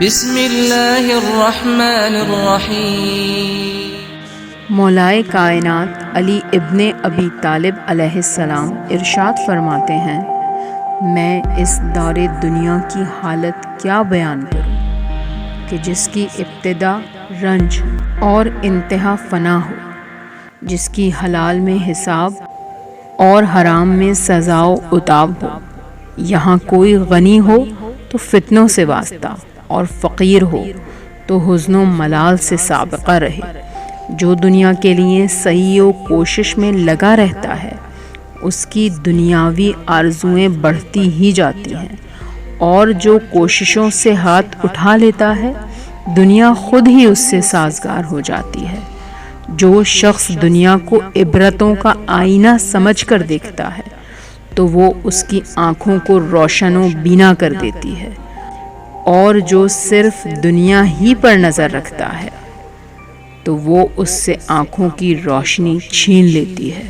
بسم اللہ الرحمن الرحیم۔ مولائے کائنات علی ابن ابی طالب علیہ السلام ارشاد فرماتے ہیں، میں اس دار دنیا کی حالت کیا بیان کروں کہ جس کی ابتدا رنج اور انتہا فنا ہو، جس کی حلال میں حساب اور حرام میں سزا و عتاب ہو۔ یہاں کوئی غنی ہو تو فتنوں سے واسطہ، اور فقیر ہو تو حزن و ملال سے سابقہ رہے۔ جو دنیا کے لیے سعی و کوشش میں لگا رہتا ہے، اس کی دنیاوی آرزوئیں بڑھتی ہی جاتی ہیں، اور جو کوششوں سے ہاتھ اٹھا لیتا ہے، دنیا خود ہی اس سے سازگار ہو جاتی ہے۔ جو شخص دنیا کو عبرتوں کا آئینہ سمجھ کر دیکھتا ہے تو وہ اس کی آنکھوں کو روشن و بینا کر دیتی ہے، اور جو صرف دنیا ہی پر نظر رکھتا ہے تو وہ اس سے آنکھوں کی روشنی چھین لیتی ہے۔